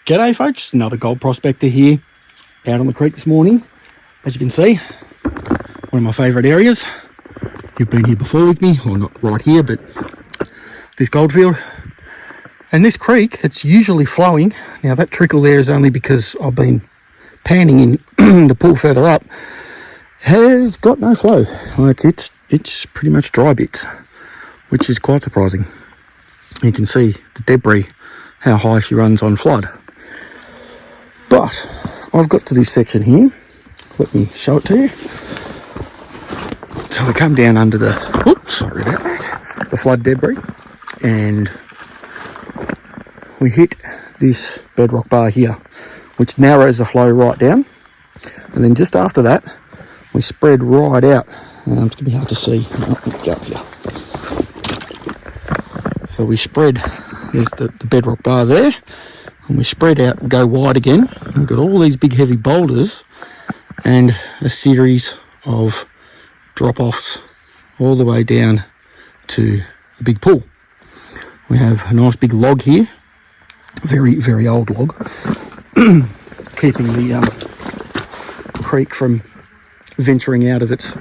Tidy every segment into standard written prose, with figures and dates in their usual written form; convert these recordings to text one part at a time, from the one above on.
G'day folks, another gold prospector here out on the creek this morning. As you can see, one of my favourite areas. You've been here before with me, well not right here, but this goldfield. And this creek that's usually flowing, now that trickle there is only because I've been panning in the pool further up, has got no flow. Like it's pretty much dry bits, which is quite surprising. You can see the debris, how high she runs on flood. But I've got to this section here. Let me show it to you. So we come down under the, oops, sorry about that, the flood debris, and we hit this bedrock bar here, which narrows the flow right down. And then just after that, we spread right out. It's going to be hard to see. Oh, let me go up here. So we spread, there's the bedrock bar there, and we spread out and go wide again. We've got all these big heavy boulders and a series of drop-offs all the way down to the big pool. We have a nice big log here, very, very old log, keeping the creek from venturing out of its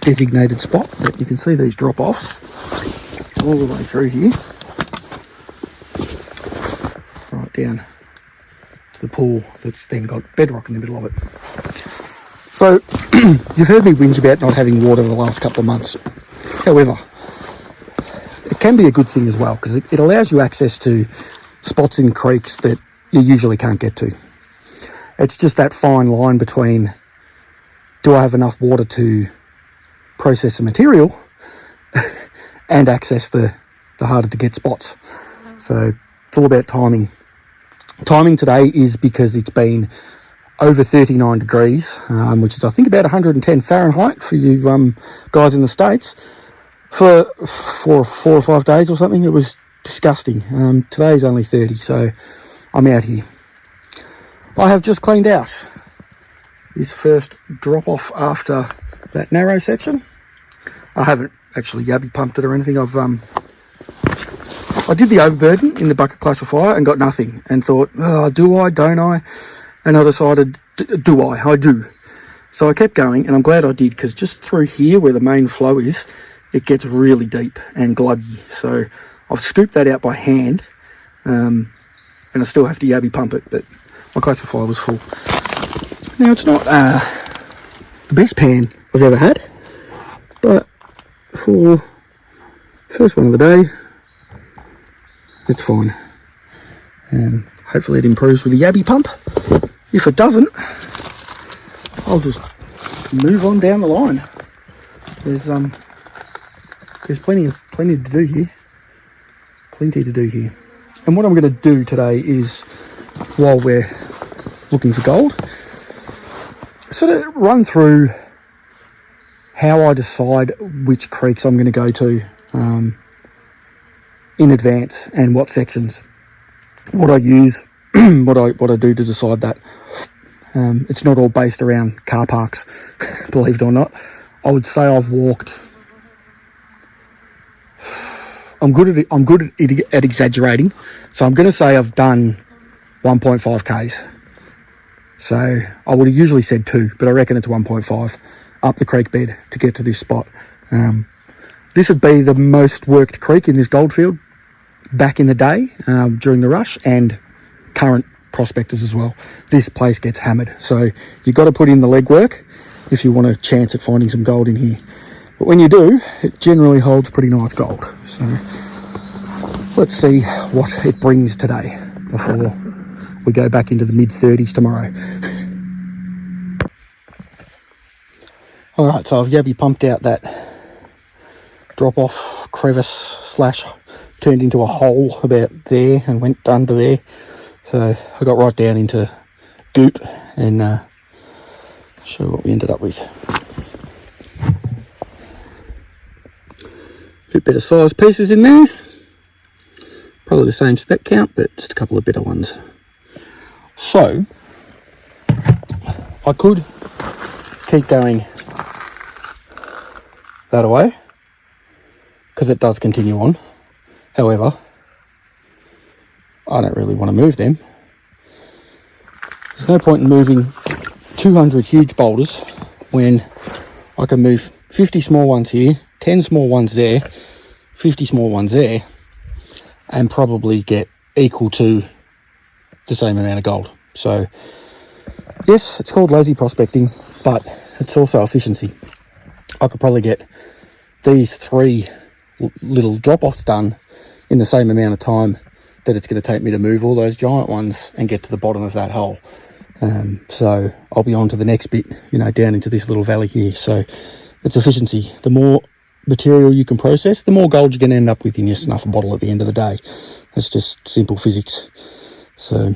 designated spot. But you can see these drop-offs all the way through here, right down to the pool that's then got bedrock in the middle of it. So you've heard me whinge about not having water the last couple of months. However, it can be a good thing as well, because it allows you access to spots in creeks that you usually can't get to. It's just that fine line between, do I have enough water to process the material and access the harder to get spots. So it's all about timing. Timing today is because it's been over 39 degrees, which is I think about 110 Fahrenheit for you guys in the States, for 4 or 5 days or something. It was disgusting. Today's only 30, so I'm out here. I have just cleaned out this first drop off after that narrow section. I haven't actually yabby pumped it or anything. I did the overburden in the bucket classifier and got nothing, and thought, oh, do I, don't I? And I decided, do I? I do. So I kept going, and I'm glad I did, because just through here where the main flow is, it gets really deep and gluggy. So I've scooped that out by hand, and I still have to yabby pump it, but my classifier was full. Now, it's not the best pan I've ever had, but for first one of the day, it's fine. And hopefully it improves with the yabby pump. If it doesn't, I'll just move on down the line. There's plenty to do here. Plenty to do here. And what I'm going to do today is, while we're looking for gold, sort of run through how I decide which creeks I'm going to go to in advance, and what sections, what I use, what I do to decide that. It's not all based around car parks, believe it or not. I would say I've walked. I'm good at exaggerating, so I'm going to say I've done 1.5 k's. So I would have usually said 2, but I reckon it's 1.5 up the creek bed to get to this spot. This would be the most worked creek in this goldfield back in the day, during the rush, and current prospectors as well. This place gets hammered, so you've got to put in the legwork if you want a chance at finding some gold in here. But when you do, it generally holds pretty nice gold. So let's see what it brings today before we go back into the mid-30s tomorrow. All right, so I've yabby pumped out that drop-off crevice / turned into a hole about there and went under there. So I got right down into goop and show what we ended up with. A bit better size pieces in there. Probably the same spec count, but just a couple of better ones. So I could keep going that away, because it does continue on. However, I don't really want to move them. There's no point in moving 200 huge boulders when I can move 50 small ones here, 10 small ones there, 50 small ones there, and probably get equal to the same amount of gold. So yes, it's called lazy prospecting, but it's also efficiency. I could probably get these 3 little drop-offs done in the same amount of time that it's going to take me to move all those giant ones and get to the bottom of that hole. So I'll be on to the next bit, you know, down into this little valley here. So it's efficiency. The more material you can process, the more gold you're going to end up with in your snuffer bottle at the end of the day. It's just simple physics. So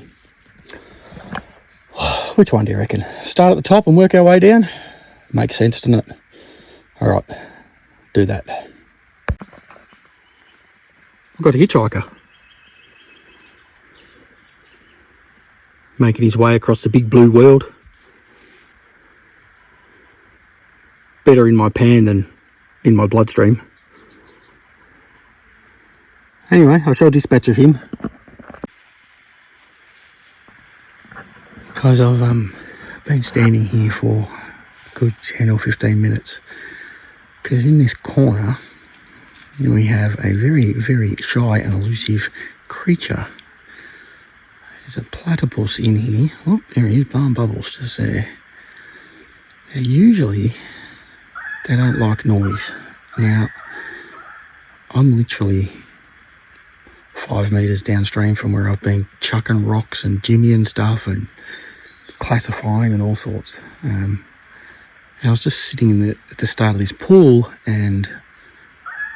which one do you reckon? Start at the top and work our way down? Makes sense, doesn't it? All right, do that. I've got a hitchhiker making his way across the big blue world. Better in my pan than in my bloodstream. Anyway, I shall dispatch of him. Guys, I've been standing here for a good 10 or 15 minutes because in this corner we have a very, very shy and elusive creature. There's a platypus in here. Oh, there he is, blowing bubbles just there. Now, usually they don't like noise. Now, I'm literally 5 metres downstream from where I've been chucking rocks and jimmy and stuff and classifying and all sorts. And I was just sitting at the start of this pool and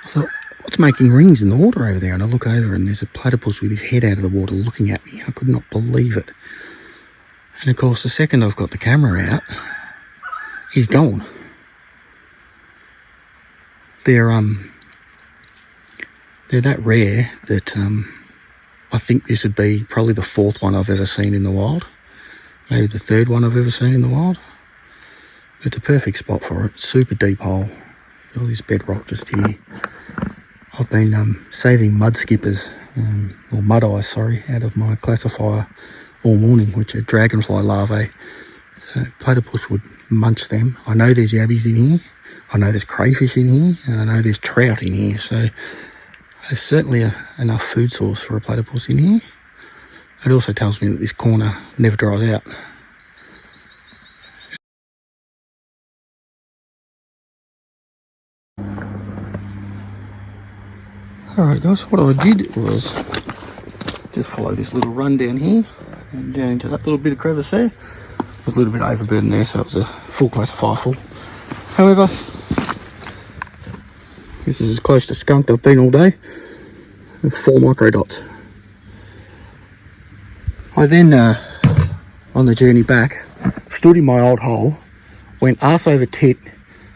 I thought, what's making rings in the water over there? And I look over and there's a platypus with his head out of the water looking at me. I could not believe it. And of course, the second I've got the camera out, he's gone. They're that rare that I think this would be probably the 4th one I've ever seen in the wild. Maybe the 3rd one I've ever seen in the wild. It's a perfect spot for it. Super deep hole. All this bedrock just here. I've been saving mud skippers, or mud eyes, sorry, out of my classifier all morning, which are dragonfly larvae. So platypus would munch them. I know there's yabbies in here. I know there's crayfish in here, and I know there's trout in here. So there's certainly enough food source for a platypus in here. It also tells me that this corner never dries out. Alright guys, what I did was just follow this little run down here and down into that little bit of crevice there. It was a little bit overburdened there, so it was a full classifier full. However, this is as close to skunked I've been all day, with 4 microdots. I then, on the journey back, stood in my old hole, went arse over tit,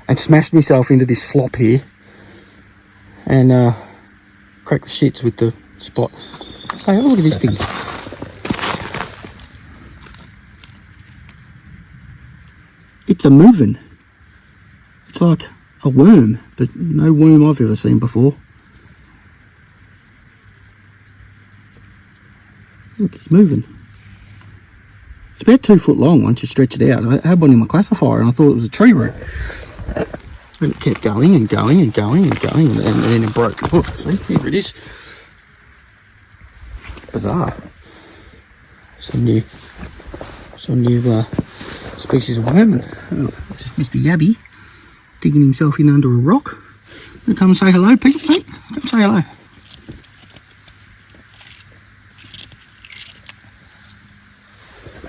and smashed myself into this slop here, and cracked the shits with the spot. Hey, have a look at this thing. It's a moving. It's like a worm, but no worm I've ever seen before. Look, it's moving. It's about 2 foot long once you stretch it out. I had one in my classifier and I thought it was a tree root. And it kept going and going and going and going, and then it broke. Oh, see, here it is. Bizarre. Some new species of worm. Oh, this is Mr. Yabby digging himself in under a rock. Come and say hello, people, mate. Come say hello.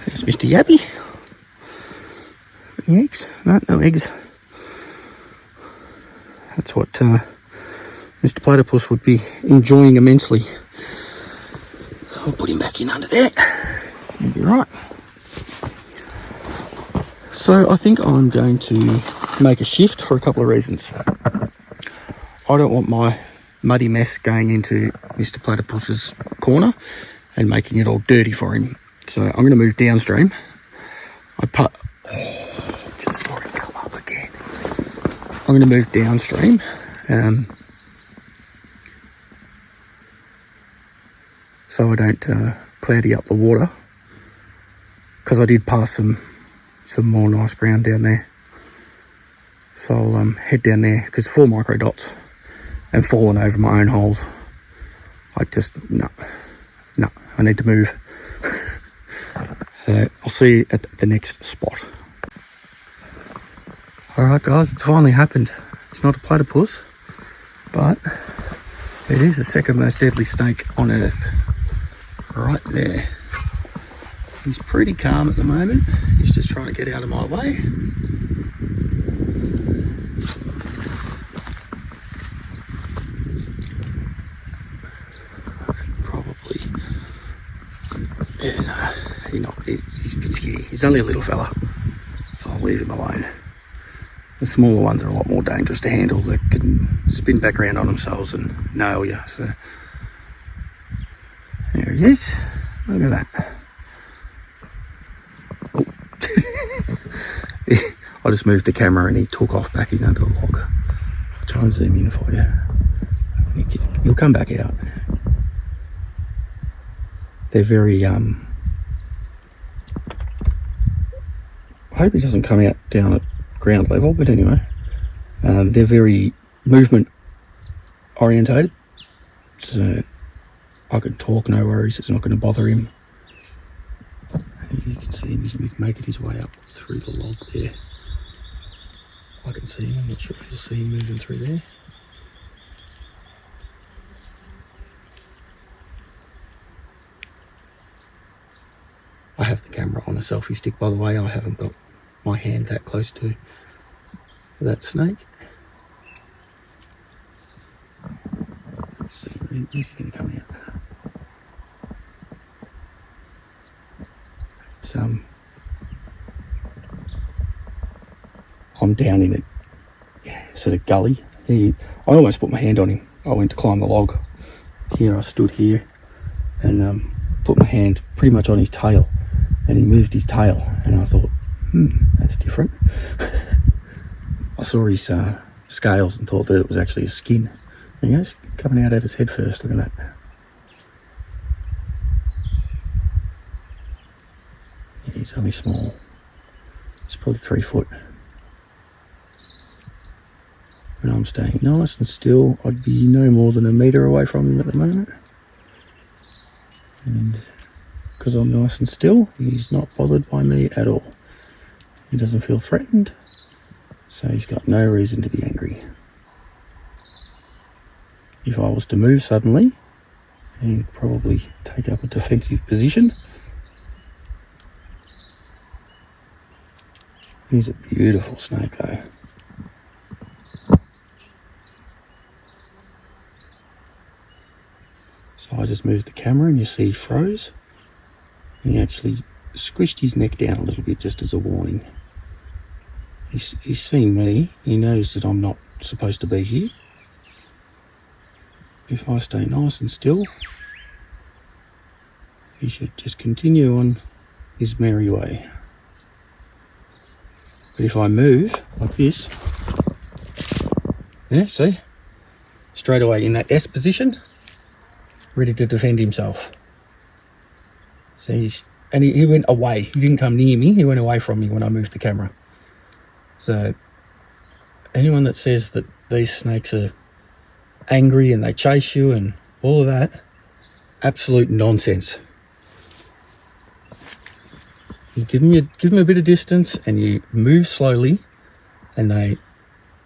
There's Mr. Yabby. Any eggs? No eggs. That's what Mr. Platypus would be enjoying immensely. I'll put him back in under there. He'll be right. So I think I'm going to make a shift for a couple of reasons. I don't want my muddy mess going into Mr. Platypus's corner and making it all dirty for him. So I'm going to move downstream. Just saw it come up again. I'm going to move downstream. so I don't cloudy up the water, because I did pass some more nice ground down there. So I'll head down there, because 4 micro dots and fallen over my own holes. I just, no, I need to move. So I'll see you at the next spot. Alright guys, it's finally happened. It's not a platypus, but it is the second most deadly snake on earth. Right there. He's pretty calm at the moment. He's just trying to get out of my way. Probably. Yeah, no, he's a bit skitty. He's only a little fella, so I'll leave him alone. The smaller ones are a lot more dangerous to handle. They can spin back around on themselves and nail you. So there he is. Look at that. Oh. I just moved the camera and he took off back in under the log. I'll try and zoom in for you. He'll come back out. They're very I hope he doesn't come out down at ground level, but anyway, they're very movement orientated, so I can talk, no worries, it's not going to bother him. You can see him, he's making his way up through the log there. I can see him, I'm not sure if you'll see him moving through there. I have the camera on a selfie stick, by the way. I haven't got my hand that close to that snake. Let's see, where's he going to come out? It's I'm down in a sort of gully. I almost put my hand on him. I went to climb the log. Here I stood here and put my hand pretty much on his tail, and he moved his tail, and I thought, that's different. I saw his scales and thought that it was actually his skin. There he goes, coming out at his head first. Look at that. He's only small. He's probably 3 foot. When I'm staying nice and still, I'd be no more than a metre away from him at the moment. And because I'm nice and still, he's not bothered by me at all. He doesn't feel threatened, so he's got no reason to be angry. If I was to move suddenly, he'd probably take up a defensive position. He's a beautiful snake though. So I just moved the camera and you see he froze. He actually squished his neck down a little bit just as a warning. He's seen me. He knows that I'm not supposed to be here. If I stay nice and still, he should just continue on his merry way. But if I move like this, yeah, see? Straight away in that S position, ready to defend himself. So he went away. He didn't come near me. He went away from me when I moved the camera. So anyone that says that these snakes are angry and they chase you and all of that, absolute nonsense. You give them a bit of distance and you move slowly, and they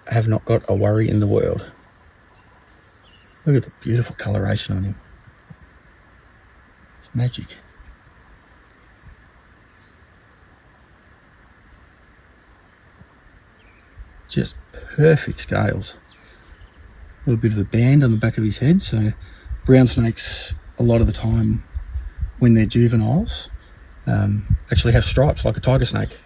have not got a worry in the world. Look at the beautiful coloration on him. It's magic. Just perfect scales. A little bit of a band on the back of his head. So brown snakes, a lot of the time when they're juveniles, actually have stripes like a tiger snake.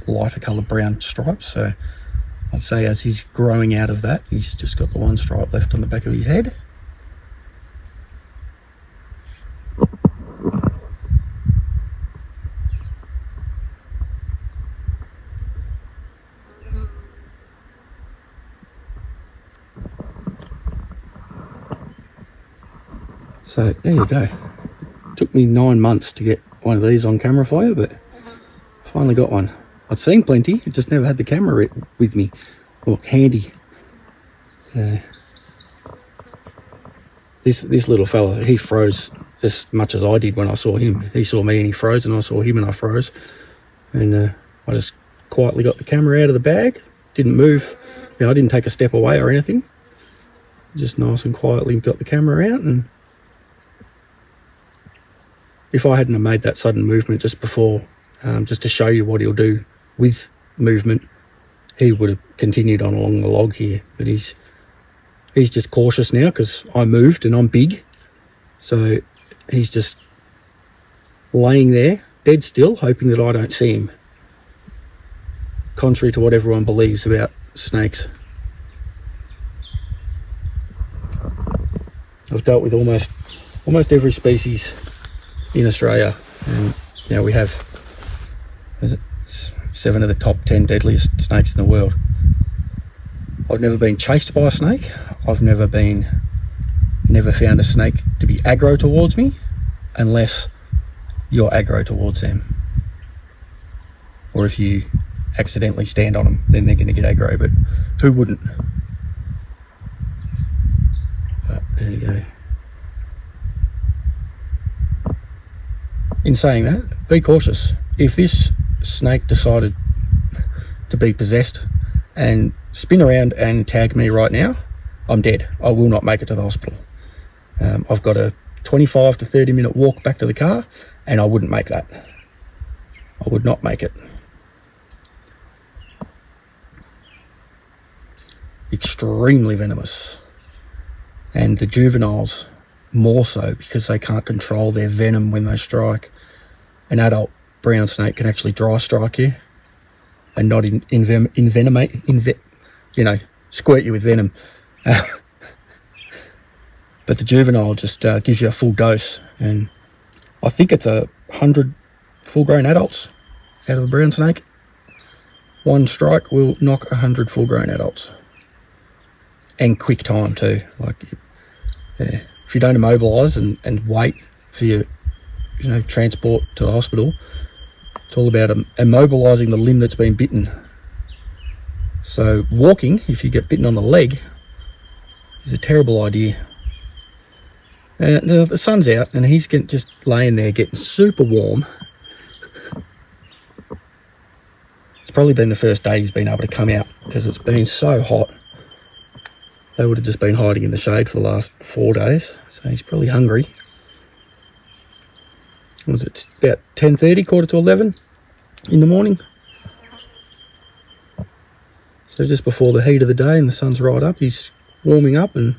Lighter coloured brown stripes. So I'd say as he's growing out of that, he's just got the one stripe left on the back of his head. So there you go. Took me 9 months to get one of these on camera for you, but finally got one. I'd seen plenty, just never had the camera with me or handy. This little fella, he froze as much as I did when I saw him. He saw me and he froze, and I saw him and I froze. And I just quietly got the camera out of the bag, didn't move. I didn't take a step away or anything. Just nice and quietly got the camera out. And if I hadn't have made that sudden movement just before, just to show you what he'll do with movement, he would have continued on along the log here. But he's just cautious now because I moved and I'm big. So he's just laying there, dead still, hoping that I don't see him. Contrary to what everyone believes about snakes. I've dealt with almost every species in Australia, and we have 7 of the top 10 deadliest snakes in the world. I've never been chased by a snake. I've never found a snake to be aggro towards me, unless you're aggro towards them, or if you accidentally stand on them, then they're going to get aggro. But who wouldn't? But there you go. In saying that, be cautious. If this snake decided to be possessed and spin around and tag me right now, I'm dead. I will not make it to the hospital. I've got a 25 to 30 minute walk back to the car, and I wouldn't make that. I would not make it. Extremely venomous, and the juveniles more so, because they can't control their venom when they strike. An adult brown snake can actually dry strike you and not squirt you with venom. But the juvenile just gives you a full dose, and I think it's 100 full-grown adults out of a brown snake. One strike will knock 100 full-grown adults, and quick time too. Like, if you don't immobilise and wait for your transport to the hospital, it's all about immobilising the limb that's been bitten. So walking, if you get bitten on the leg, is a terrible idea. The sun's out, and he's just laying there getting super warm. It's probably been the first day he's been able to come out, because it's been so hot. They would have just been hiding in the shade for the last 4 days, so he's probably hungry. It's about 10:30, quarter to 11 in the morning. So just before the heat of the day and the sun's right up, he's warming up and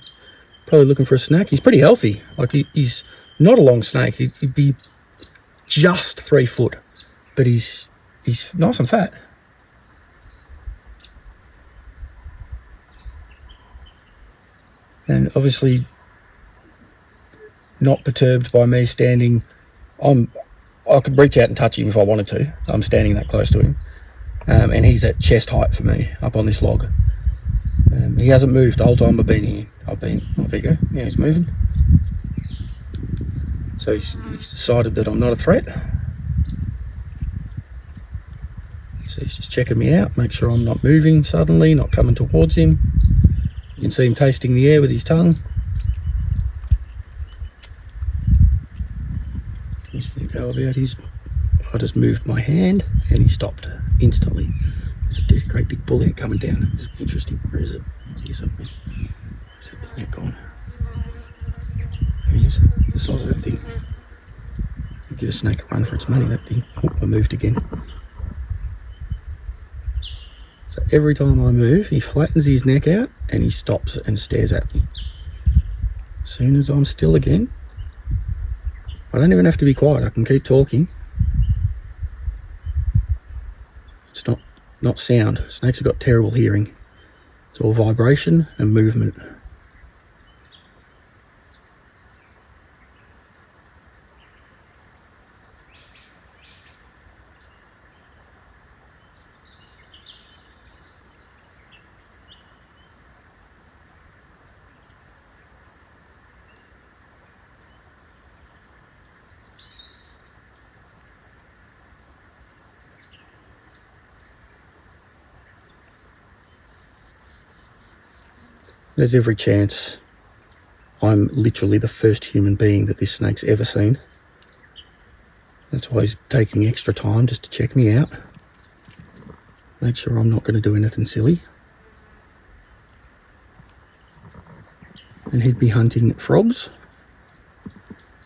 probably looking for a snack. He's pretty healthy. Like, he's not a long snake. He'd be just 3 foot, but he's nice and fat. And obviously not perturbed by me standing. I could reach out and touch him if I wanted to. I'm standing that close to him. And he's at chest height for me up on this log. He hasn't moved the whole time I've been here. There you go. Yeah, he's moving. So he's decided that I'm not a threat. So he's just checking me out, make sure I'm not moving suddenly, not coming towards him. You can see him tasting the air with his tongue. He's going to go about his... I just moved my hand and he stopped instantly. There's a great big bull ant coming down. It's interesting. Where is it? It's here somewhere. Where's that bull ant gone? There he is. The size of that thing. You give a snake a run for its money, that thing. Oh, I moved again. So every time I move, he flattens his neck out and he stops and stares at me. As soon as I'm still again, I don't even have to be quiet. I can keep talking. It's not sound. Snakes have got terrible hearing. It's all vibration and movement. There's every chance I'm literally the first human being that this snake's ever seen. That's why he's taking extra time just to check me out. Make sure I'm not going to do anything silly. And he'd be hunting frogs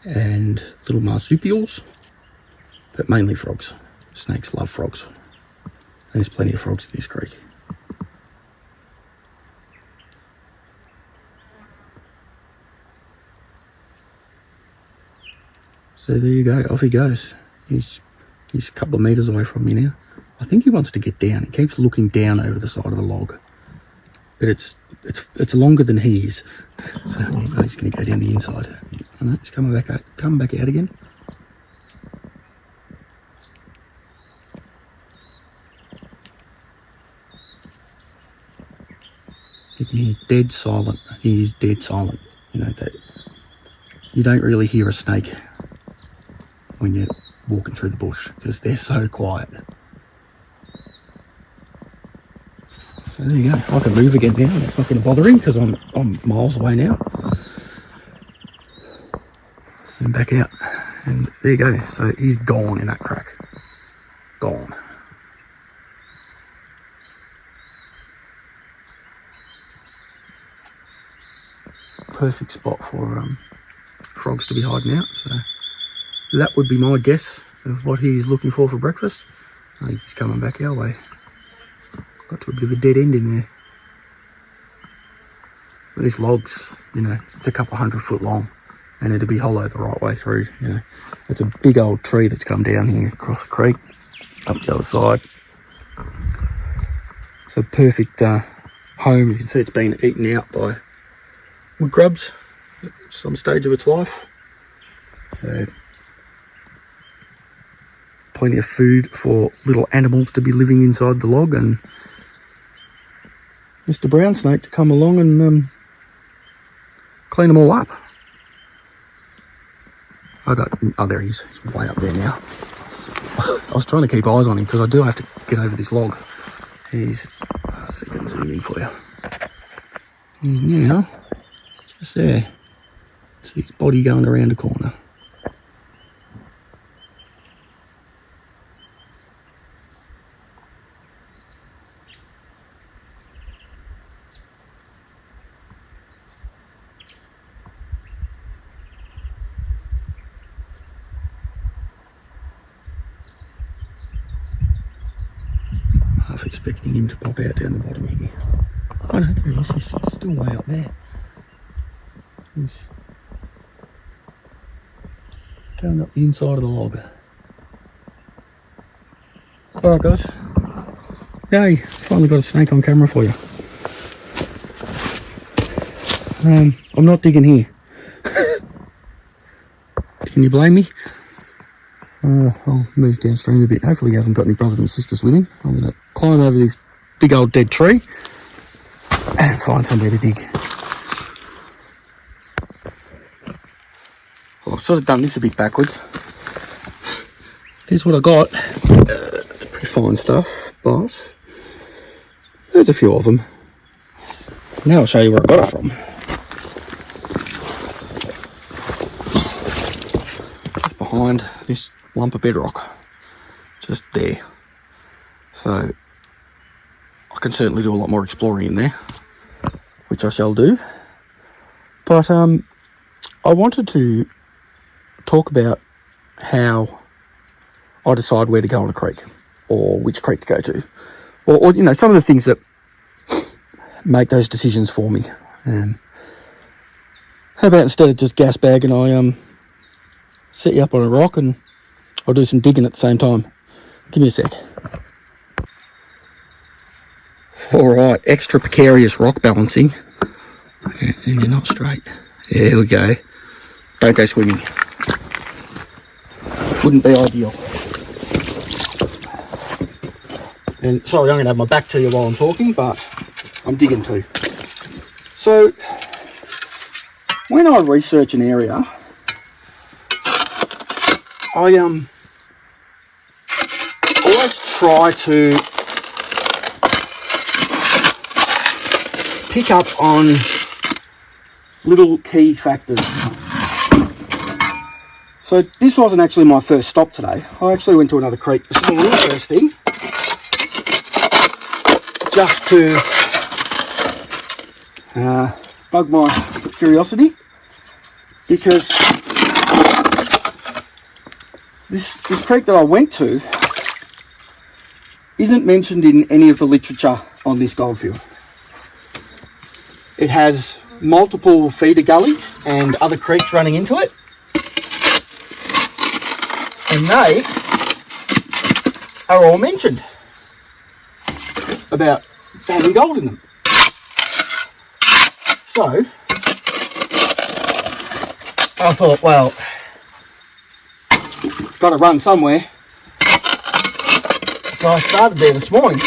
and little marsupials, but mainly frogs. Snakes love frogs. There's plenty of frogs in this creek. So there you go, off he goes. He's a couple of metres away from me now. I think he wants to get down. He keeps looking down over the side of the log. But it's longer than he is. So he's going to go down the inside. Oh, no, he's coming back out again. You can hear dead silent. He is dead silent. You know that. You don't really hear a snake when you're walking through the bush because they're so quiet. So there you go. I can move again now. It's not going to bother him because I'm miles away now. Zoom back out, and there you go. So he's gone in that crack. Gone. Perfect spot for frogs to be hiding out. So that would be my guess of what he's looking for breakfast. I think he's coming back our way. Got to a bit of a dead end in there. But this log's, you know, it's a couple of 100 foot long, and it'll be hollow the right way through. You know, it's a big old tree that's come down here across the creek, up the other side. It's a perfect home. You can see it's been eaten out by wood grubs at some stage of its life. So plenty of food for little animals to be living inside the log, and Mr. Brown Snake to come along and clean them all up. Oh, there he is. He's way up there now. I was trying to keep eyes on him because I do have to get over this log. He's, so you can zoom in for you. He's now just there. See his body going around the corner. Half expecting him to pop out down the bottom here. Oh no, there he is. He's still way up there. He's going up the inside of the log. Alright guys. Yay, finally got a snake on camera for you. I'm not digging here. Can you blame me? I'll move downstream a bit. Hopefully he hasn't got any brothers and sisters with him. I'm going to climb over this big old dead tree and find somewhere to dig. Well, I've sort of done this a bit backwards. Here's what I got. It's pretty fine stuff, but there's a few of them. Now I'll show you where I got it from. Just behind this lump of bedrock. Just there. So I can certainly do a lot more exploring in there, which I shall do. But I wanted to talk about how I decide where to go on a creek, or which creek to go to, or you know, some of the things that make those decisions for me. How about instead of just gas bagging, I set you up on a rock and I'll do some digging at the same time. Give me a sec. Alright, extra precarious rock balancing. And you're not straight. There we go. Don't go swimming. Wouldn't be ideal. And sorry, I'm going to have my back to you while I'm talking, but I'm digging too. So, when I research an area, I always try to pick up on little key factors. So this wasn't actually my first stop today. I actually went to another creek this morning, first thing, just to bug my curiosity, because this creek that I went to isn't mentioned in any of the literature on this goldfield. It has multiple feeder gullies and other creeks running into it, and they are all mentioned about having gold in them. So I thought, well, it's got to run somewhere. So I started there this morning.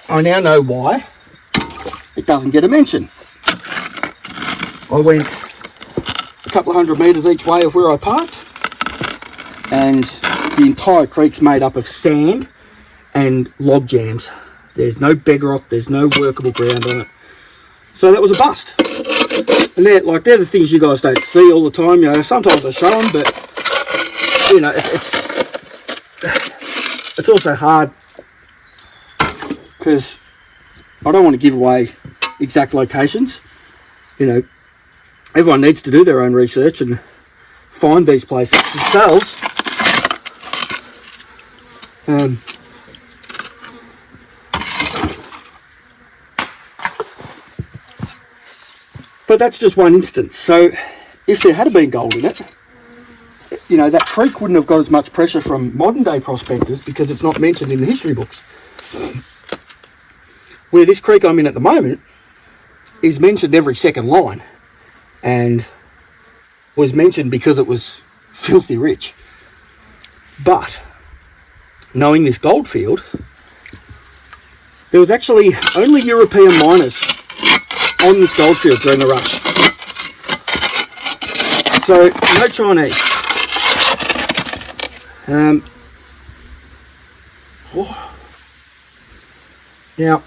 I now know why it doesn't get a mention. I went a couple of 100 metres each way of where I parked, and the entire creek's made up of sand and log jams. There's no bedrock, there's no workable ground on it. So that was a bust. And they're the things you guys don't see all the time. You know, sometimes I show them, but you know, it's also hard because I don't want to give away exact locations. You know, everyone needs to do their own research and find these places themselves. But that's just one instance. So if there had been gold in it, you know, that creek wouldn't have got as much pressure from modern day prospectors because it's not mentioned in the history books. Where this creek I'm in at the moment is mentioned every second line, and was mentioned because it was filthy rich. But knowing this gold field, there was actually only European miners on this gold field during the rush. So no Chinese. Now,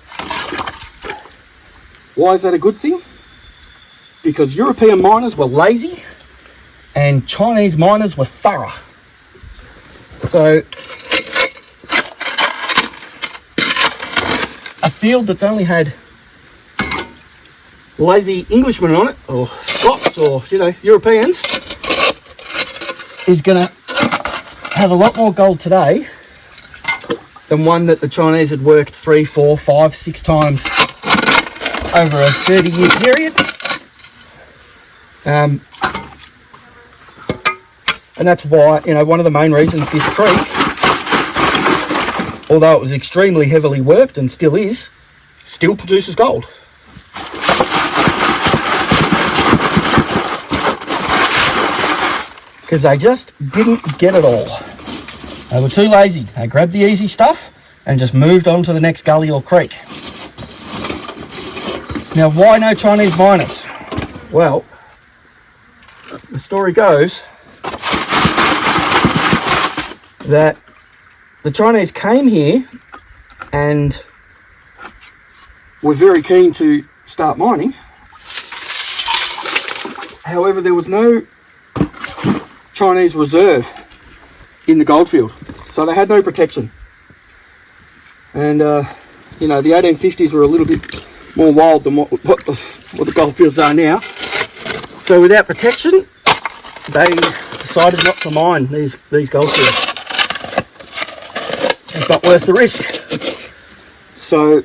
why is that a good thing? Because European miners were lazy and Chinese miners were thorough. So a field that's only had lazy Englishmen on it, or Scots, or, you know, Europeans, is going to have a lot more gold today than one that the Chinese had worked 3, 4, 5, 6 times over a 30-year period. And that's why, you know, one of the main reasons this creek, although it was extremely heavily worked and still is, still produces gold. Because they just didn't get it all. They were too lazy. They grabbed the easy stuff and just moved on to the next gully or creek. Now, why no Chinese miners? Well, the story goes that the Chinese came here and were very keen to start mining. However, there was no Chinese reserve in the goldfield, so they had no protection. And you know, the 1850s were a little bit more wild than what the goldfields are now. So without protection, they decided not to mine these goldfields. It's not worth the risk. So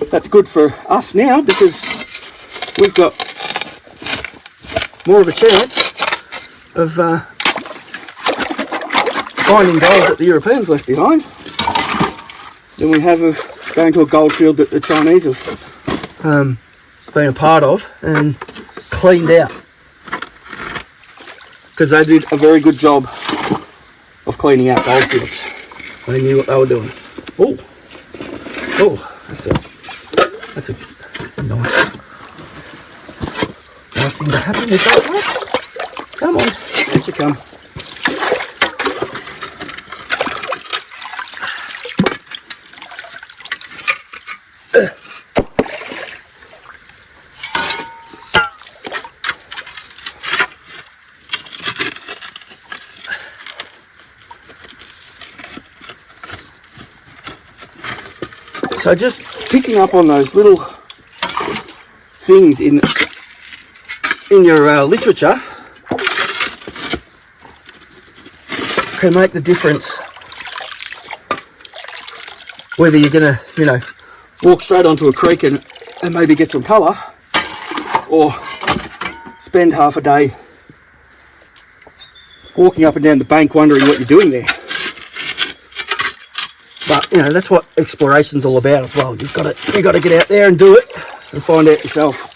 that's good for us now, because we've got more of a chance of finding gold that the Europeans left behind than we have of going to a gold field that the Chinese have been a part of and cleaned out, because they did a very good job of cleaning out gold fields. They knew what they were doing. Oh, that's a nice thing to happen with that rocks. Come on, let you come. So just picking up on those little things in your literature can make the difference whether you're gonna, you know, walk straight onto a creek and maybe get some colour, or spend half a day walking up and down the bank wondering what you're doing there. But you know, that's what exploration's all about as well. You've got to get out there and do it and find out yourself.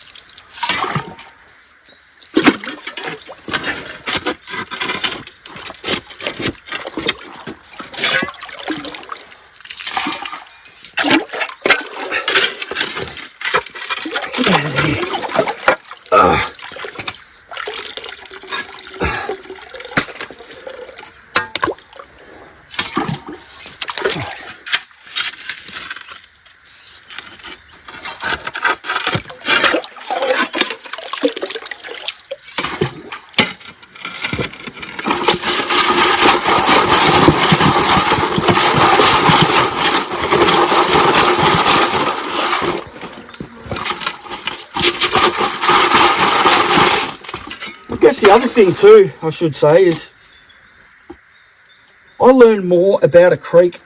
I guess the other thing too, I should say, is I learned more about a creek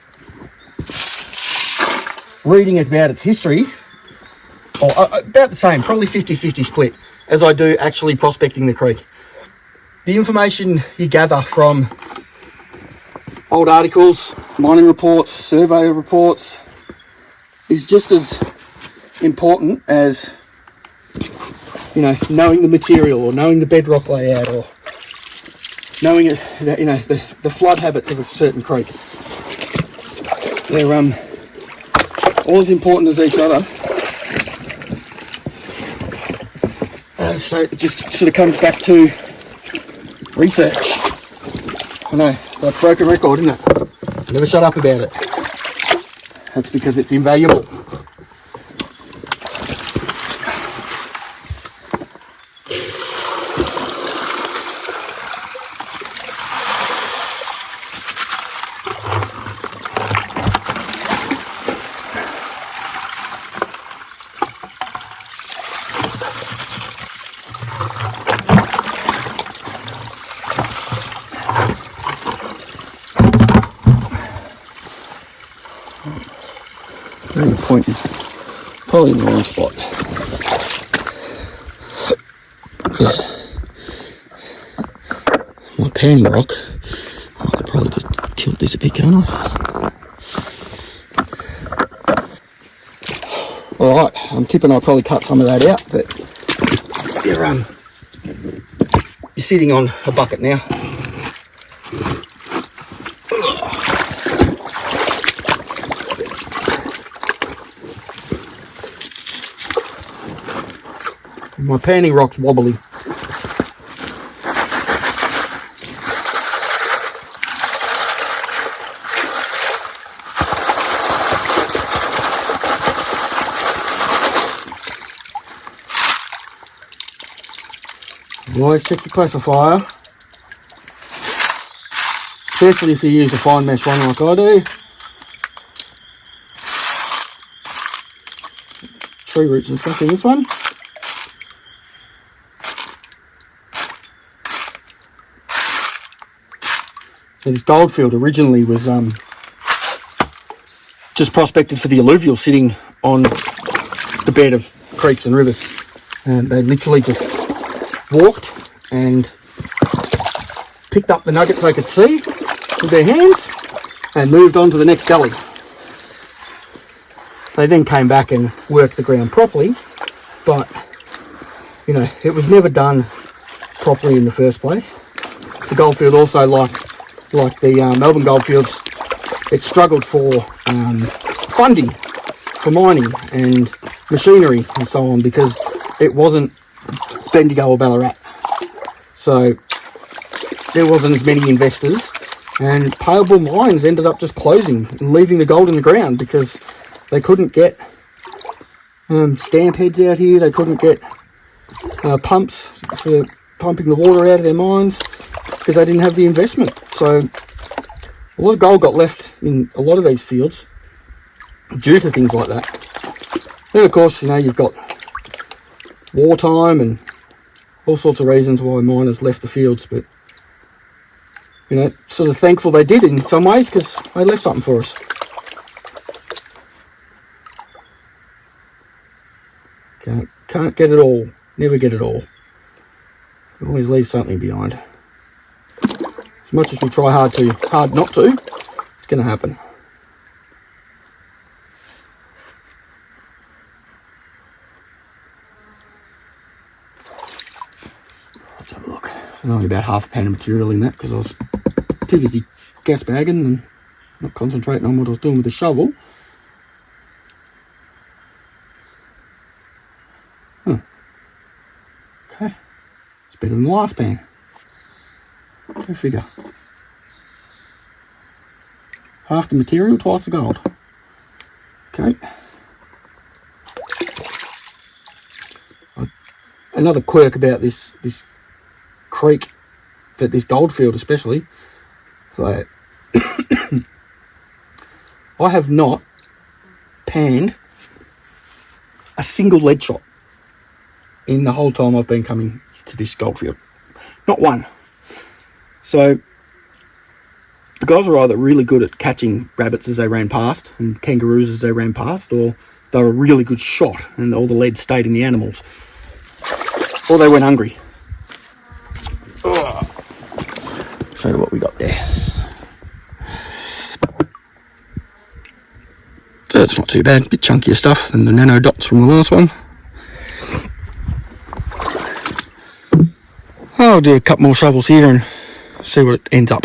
reading about its history, or about the same, probably 50-50 split, as I do actually prospecting the creek. The information you gather from old articles, mining reports, survey reports, is just as important as, you know, knowing the material, or knowing the bedrock layout, or knowing that, you know, the flood habits of a certain creek. They're all as important as each other. So it just sort of comes back to research. I know, it's like a broken record, isn't it? Never shut up about it. That's because it's invaluable. Very good point. Probably in the wrong spot. Because my panning rock, I could probably just tilt this a bit, can't I? Alright, I'm tipping I'll probably cut some of that out, but you're sitting on a bucket now. My panning rock's wobbly. Always check your classifier, especially if you use a fine mesh one like I do. Tree roots and stuff in this one. So this goldfield originally was just prospected for the alluvial, sitting on the bed of creeks and rivers, and they literally just walked and picked up the nuggets they could see with their hands and moved on to the next gully. They then came back and worked the ground properly, but you know, it was never done properly in the first place. The goldfield also, like the Melbourne goldfields, it struggled for funding for mining and machinery and so on, because it wasn't Bendigo or Ballarat. So there wasn't as many investors, and payable mines ended up just closing and leaving the gold in the ground because they couldn't get stamp heads out here. They couldn't get pumps for pumping the water out of their mines because they didn't have the investment. So a lot of gold got left in a lot of these fields, due to things like that. Then of course, you know, you've got wartime and all sorts of reasons why miners left the fields, but you know, sort of thankful they did in some ways, because they left something for us. Can't get it all, never get it all. Always leave something behind. As much as we try hard not to, it's going to happen. Let's have a look. There's only about half a pan of material in that because I was too busy gas bagging and not concentrating on what I was doing with the shovel. Huh. Okay. It's better than the last pan. Go figure. Half the material, twice the gold. Okay. Another quirk about this creek, but this goldfield especially, so I have not panned a single lead shot in the whole time I've been coming to this goldfield. Not one. So the guys were either really good at catching rabbits as they ran past and kangaroos as they ran past, or they were a really good shot and all the lead stayed in the animals, or they went hungry. Show you what we got there. So it's not too bad, a bit chunkier stuff than the nano dots from the last one. I'll do a couple more shovels here and see what it ends up.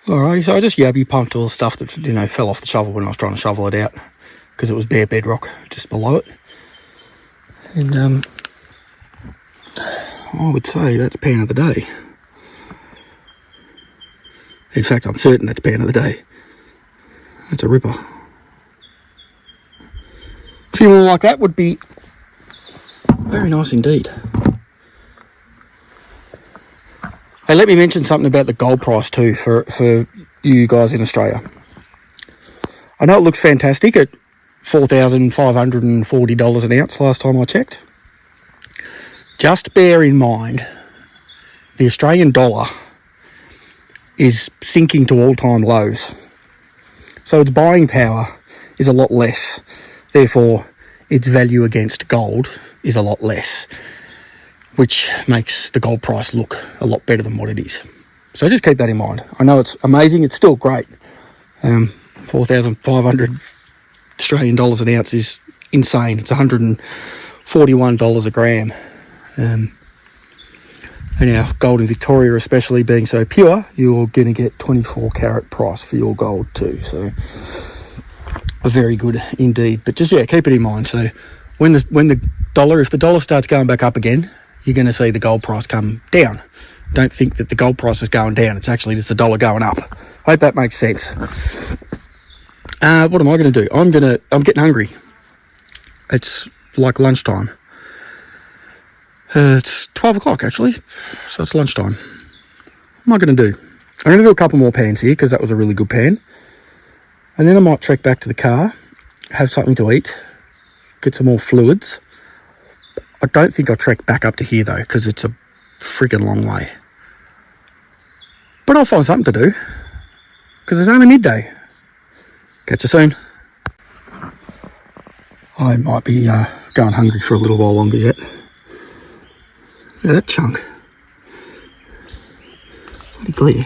Alrighty, so I just yabby pumped all the stuff that, you know, fell off the shovel when I was trying to shovel it out, because it was bare bedrock just below it. And I would say that's pan of the day. In fact, I'm certain that's pan of the day. That's a ripper. A few more like that would be very nice indeed. Hey, let me mention something about the gold price too for you guys in Australia. I know it looks fantastic at $4,540 an ounce last time I checked. Just bear in mind, the Australian dollar is sinking to all-time lows. So its buying power is a lot less. Therefore, its value against gold is a lot less, which makes the gold price look a lot better than what it is. So just keep that in mind. I know it's amazing. It's still great. 4,500 Australian dollars an ounce is insane. It's $141 a gram. And our gold in Victoria, especially being so pure, you're going to get 24 carat price for your gold too. So very good indeed. But just, yeah, keep it in mind. So when the dollar, if the dollar starts going back up again, you're going to see the gold price come down. Don't think that the gold price is going down. It's actually just the dollar going up. Hope that makes sense. What am I going to do? I'm getting hungry. It's like lunchtime. It's 12 o'clock actually, so it's lunchtime. What am I going to do? I'm going to do a couple more pans here because that was a really good pan. And then I might trek back to the car, have something to eat, get some more fluids. I don't think I'll trek back up to here though, because it's a friggin' long way. But I'll find something to do, because it's only midday. Catch you soon. I might be going hungry for a little while longer yet. Look at that chunk. Bloody clear.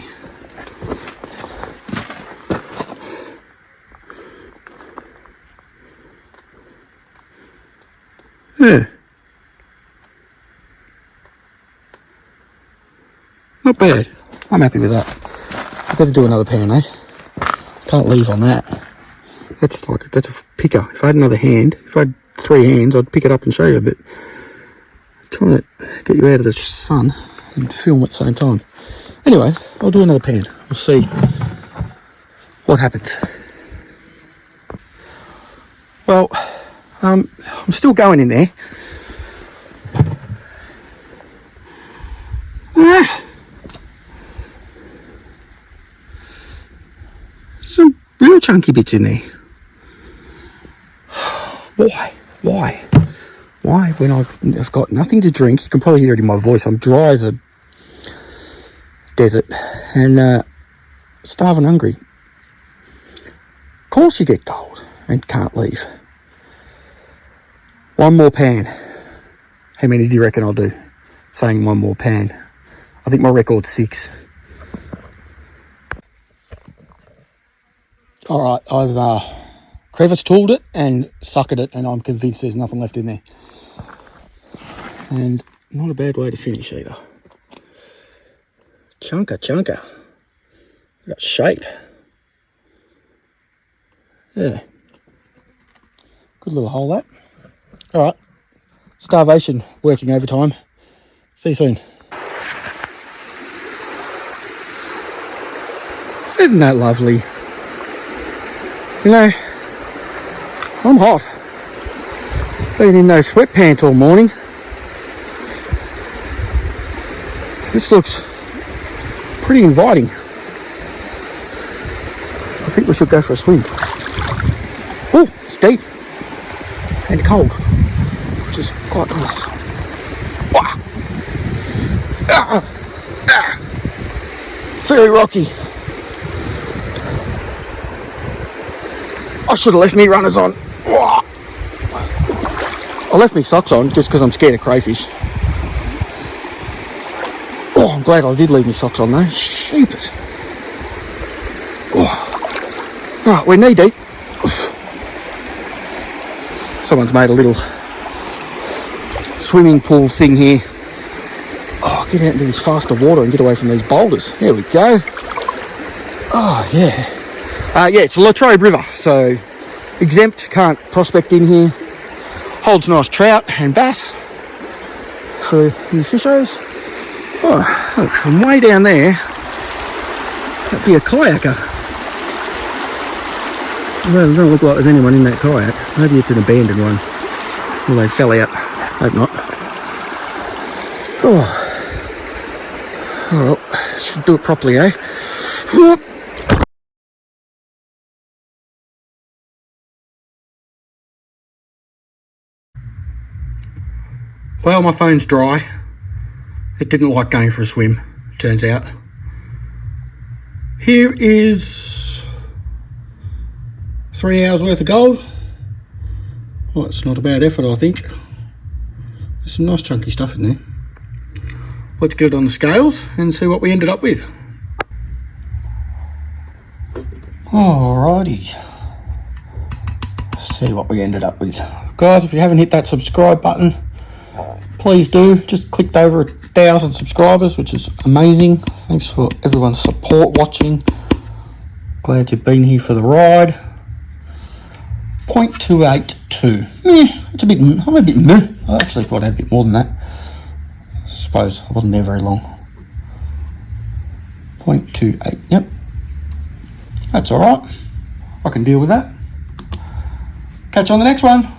Yeah. Not bad. I'm happy with that. I've got to do another pan, eh? Can't leave on that. That's a picker. If I had another hand, if I had 3 hands, I'd pick it up and show you, but I'm trying to get you out of the sun and film at the same time. Anyway, I'll do another pan. We'll see what happens. Well, I'm still going in there. Some real chunky bits in there. Why? Why, when I've got nothing to drink? You can probably hear it in my voice. I'm dry as a desert and starving hungry. Of course you get cold and can't leave. One more pan. How many do you reckon I'll do? Saying one more pan. I think my record's 6. Alright, I've crevice tooled it and suckered it, and I'm convinced there's nothing left in there. And not a bad way to finish either. Chunker. Got shape. Yeah. Good little hole that. Alright. Starvation working overtime. See you soon. Isn't that lovely? You know, I'm hot. Been in those sweatpants all morning. This looks pretty inviting. I think we should go for a swim. Oh, it's deep and cold, which is quite nice. Very rocky. I should have left me runners on. I left me socks on just because I'm scared of crayfish. Oh, I'm glad I did leave me socks on though. Sheepers. Oh. Right, we're knee deep. Someone's made a little swimming pool thing here. Oh, get out into this faster water and get away from these boulders. There we go. Oh, yeah. Yeah, it's Latrobe River, so exempt, can't prospect in here. Holds nice trout and bass for the fishers. Oh, look, from way down there, that'd be a kayaker. Well, it doesn't look like there's anyone in that kayak. Maybe it's an abandoned one. Well, they fell out. Hope not. Oh. Well, should do it properly, eh? Whoop. Well, my phone's dry. It didn't like going for a swim, turns out. Here is 3 hours worth of gold. Well, it's not a bad effort, I think. There's some nice chunky stuff in there. Let's get it on the scales and see what we ended up with. Alrighty. Let's see what we ended up with. Guys, if you haven't hit that subscribe button, please do. Just clicked over 1,000 subscribers, which is amazing. Thanks for everyone's support watching. Glad you've been here for the ride. 0.282. It's a bit, I'm a bit meh. I actually thought I had a bit more than that. I suppose I wasn't there very long. 0.28, yep. That's alright. I can deal with that. Catch you on the next one.